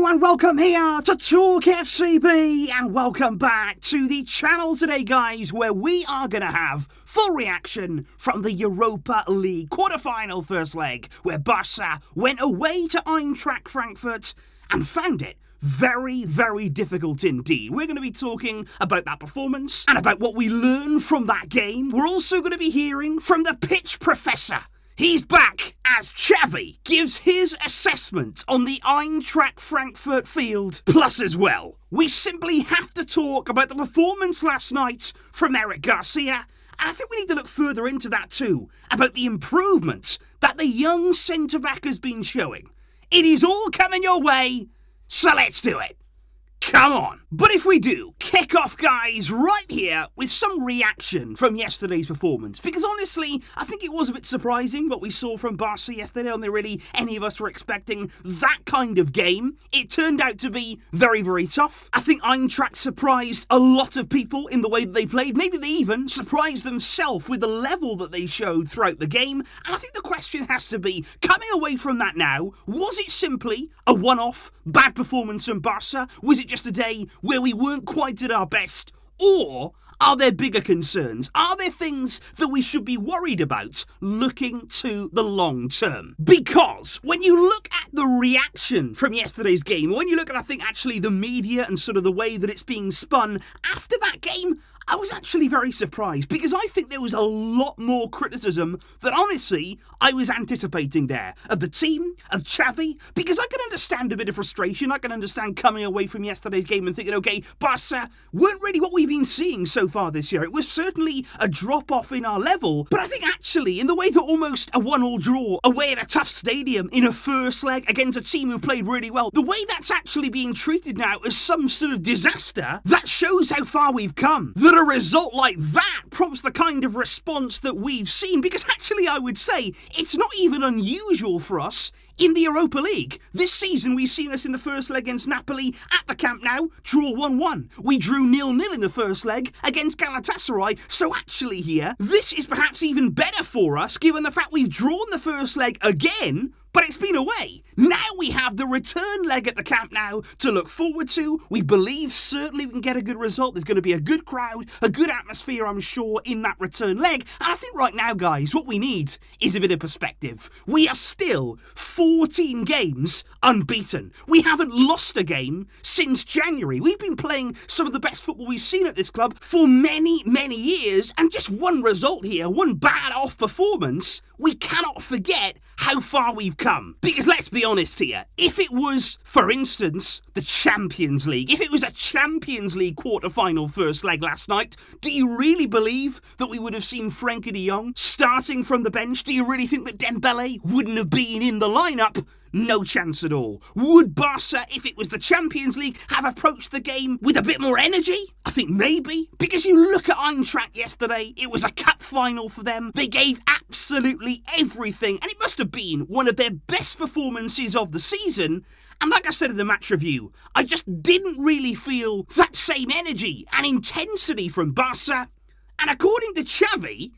and welcome here to TalkFCB, and welcome back to the channel today, guys, where we are going to have full reaction from the Europa League quarter-final first leg, where Barça went away to Eintracht Frankfurt and found it very, very difficult indeed. We're going to be talking about that performance and about what we learned from that game. We're also going to be hearing from the pitch professor. He's back as Xavi gives his assessment on the Eintracht Frankfurt field. Plus as well, we simply have to talk about the performance last night from Eric García. And I think we need to look further into that too, about the improvements that the young centre-back has been showing. It is all coming your way, so let's do it. Come on. But if we do, kick off, guys, right here with some reaction from yesterday's performance. Because honestly, I think it was a bit surprising what we saw from Barça yesterday. Not really any of us were expecting that kind of game. It turned out to be very, very tough. I think Eintracht surprised a lot of people in the way that they played. Maybe they even surprised themselves with the level that they showed throughout the game. And I think the question has to be, coming away from that now, was it simply a one-off bad performance from Barça? Was it just a day where we weren't quite at our best? Or are there bigger concerns? Are there things that we should be worried about looking to the long term? Because when you look at the reaction from yesterday's game, when you look at, I think, actually the media and sort of the way that it's being spun after that game, I was actually very surprised because I think there was a lot more criticism than honestly I was anticipating there of the team, of Xavi, because I can understand a bit of frustration. I can understand coming away from yesterday's game and thinking, okay, Barça weren't really what we've been seeing so far this year. It was certainly a drop-off in our level, but I think actually in the way that almost a 1-1 draw away at a tough stadium in a first leg against a team who played really well, the way that's actually being treated now as some sort of disaster, that shows how far we've come. That a result like that prompts the kind of response that we've seen, because actually I would say it's not even unusual for us in the Europa League. This season we've seen us in the first leg against Napoli at the Camp Nou draw 1-1. We drew 0-0 in the first leg against Galatasaray, so actually here, this is perhaps even better for us given the fact we've drawn the first leg again, but it's been away. Now we have the return leg at the Camp Nou to look forward to. We believe certainly we can get a good result. There's going to be a good crowd, a good atmosphere, I'm sure, in that return leg. And I think right now, guys, what we need is a bit of perspective. We are still 14 games unbeaten. We haven't lost a game since January. We've been playing some of the best football we've seen at this club for many, many years. And just one result here, one bad off performance, we cannot forget how far we've come. Because let's be honest here, if it was, for instance, the Champions League, if it was a Champions League quarter-final first leg last night, do you really believe that we would have seen Frenkie de Jong starting from the bench? Do you really think that Dembele wouldn't have been in the lineup? No chance at all. Would Barca, if it was the Champions League, have approached the game with a bit more energy? I think maybe. Because you look at Eintracht yesterday, it was a cup final for them. They gave absolutely everything, and it must have been one of their best performances of the season. And like I said in the match review, I just didn't really feel that same energy and intensity from Barca. And according to Xavi,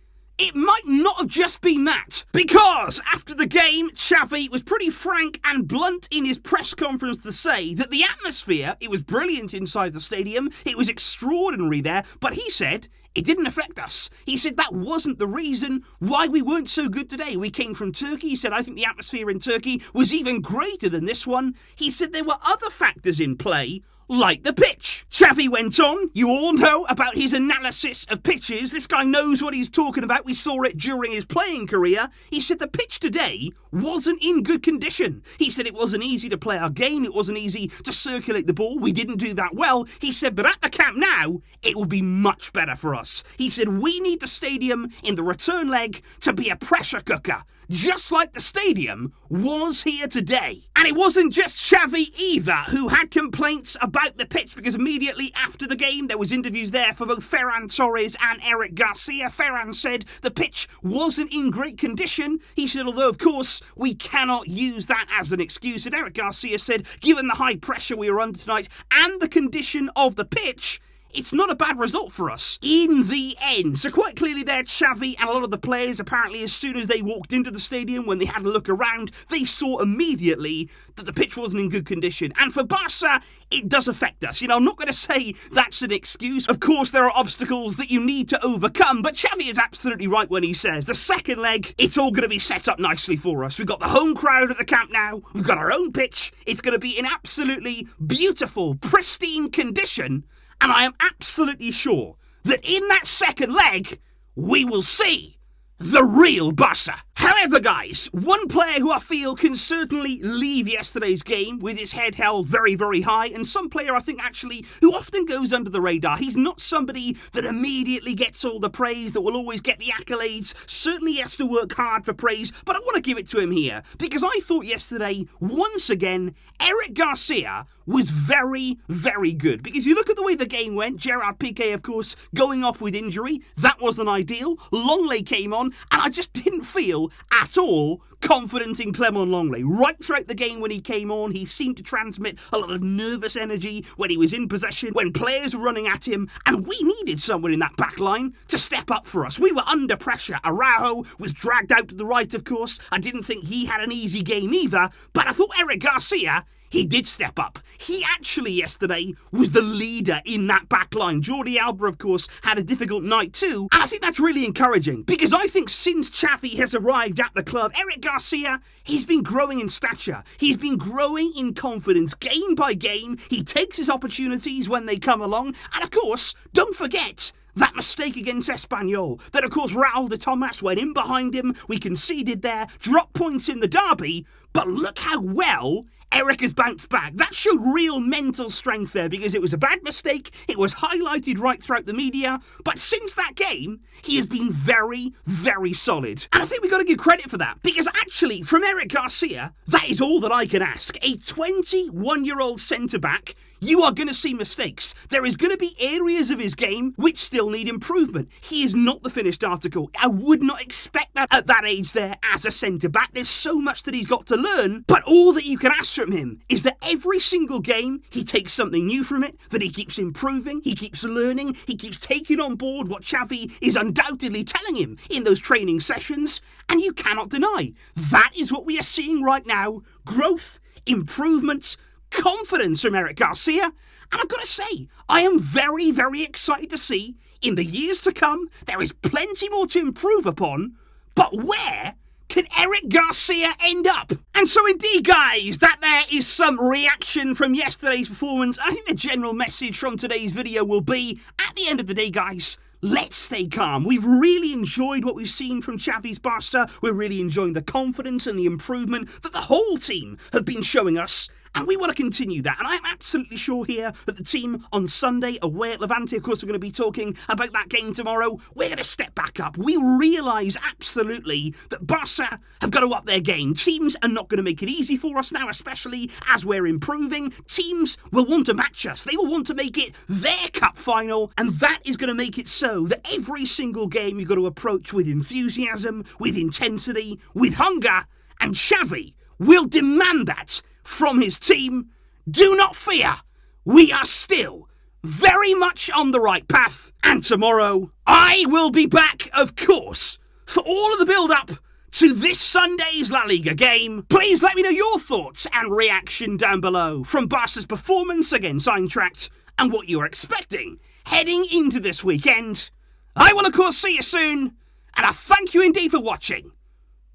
it might not have just been that, because after the game, Xavi was pretty frank and blunt in his press conference to say that the atmosphere, it was brilliant inside the stadium, it was extraordinary there, but he said it didn't affect us. He said that wasn't the reason why we weren't so good today. We came from Turkey. He said, I think the atmosphere in Turkey was even greater than this one. He said there were other factors in play, like the pitch. Xavi went on. You all know about his analysis of pitches. This guy knows what he's talking about. We saw it during his playing career. He said the pitch today wasn't in good condition. He said it wasn't easy to play our game. It wasn't easy to circulate the ball. We didn't do that well. He said, but at the Camp Nou, it will be much better for us. He said, we need the stadium in the return leg to be a pressure cooker, just like the stadium was here today. And it wasn't just Xavi either who had complaints about the pitch, because immediately after the game there was interviews there for both Ferran Torres and Eric García. Ferran said the pitch wasn't in great condition. He said, although of course we cannot use that as an excuse. And Eric García said, given the high pressure we were under tonight and the condition of the pitch, it's not a bad result for us in the end. So quite clearly there, Xavi and a lot of the players, apparently as soon as they walked into the stadium, when they had a look around, they saw immediately that the pitch wasn't in good condition. And for Barca, it does affect us. I'm not going to say that's an excuse. Of course, there are obstacles that you need to overcome, but Xavi is absolutely right when he says the second leg, it's all going to be set up nicely for us. We've got the home crowd at the camp now. We've got our own pitch. It's going to be in absolutely beautiful, pristine condition. And I am absolutely sure that in that second leg, we will see the real Barca. However, guys, one player who I feel can certainly leave yesterday's game with his head held very, very high, and some player I think actually who often goes under the radar. He's not somebody that immediately gets all the praise, that will always get the accolades. Certainly he has to work hard for praise, but I want to give it to him here, because I thought yesterday, once again, Eric García was very, very good. Because you look at the way the game went, Gerard Piqué, of course, going off with injury, that wasn't ideal. Longley came on, and I just didn't feel at all confident in Clement Longley. Right throughout the game when he came on, he seemed to transmit a lot of nervous energy when he was in possession, when players were running at him, and we needed someone in that back line to step up for us. We were under pressure. Araujo was dragged out to the right, of course. I didn't think he had an easy game either, but I thought Eric García, he did step up. He actually yesterday was the leader in that back line. Jordi Alba, of course, had a difficult night too. And I think that's really encouraging, because I think since Xavi has arrived at the club, Eric García, he's been growing in stature. He's been growing in confidence game by game. He takes his opportunities when they come along. And of course, don't forget that mistake against Espanyol, that of course Raul de Tomas went in behind him, we conceded there, dropped points in the derby, but look how well Eric has bounced back. That showed real mental strength there, because it was a bad mistake, it was highlighted right throughout the media, but since that game, he has been very, very solid. And I think we've got to give credit for that, because actually, from Eric García, that is all that I can ask. A 21-year-old centre-back, you are going to see mistakes. There is going to be areas of his game which still need improvement. He is not the finished article. I would not expect that at that age there as a centre-back. There's so much that he's got to learn, but all that you can ask from him is that every single game, he takes something new from it, that he keeps improving, he keeps learning, he keeps taking on board what Xavi is undoubtedly telling him in those training sessions, and you cannot deny. That is what we are seeing right now. Growth, improvement, confidence from Eric García, and I've got to say, I am very, very excited to see in the years to come. There is plenty more to improve upon, but where can Eric García end up? And so indeed, guys, that there is some reaction from yesterday's performance. I think the general message from today's video will be, at the end of the day, guys, let's stay calm. We've really enjoyed what we've seen from Xavi's Barca. We're really enjoying the confidence and the improvement that the whole team have been showing us, and we want to continue that. And I'm absolutely sure here that the team on Sunday away at Levante, of course we're going to be talking about that game tomorrow, we're going to step back up. We realise absolutely that Barca have got to up their game. Teams are not going to make it easy for us now, especially as we're improving. Teams will want to match us. They will want to make it their cup final, and that is going to make it so that every single game you've got to approach with enthusiasm, with intensity, with hunger, and Xavi will demand that from his team. Do not fear, we are still very much on the right path, and tomorrow I will be back, of course, for all of the build-up to this Sunday's La Liga game. Please let me know your thoughts and reaction down below from Barca's performance against Eintracht and what you are expecting heading into this weekend. I will of course see you soon, and I thank you indeed for watching.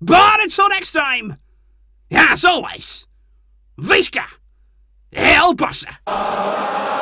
But until next time, as always, Visca El Barça.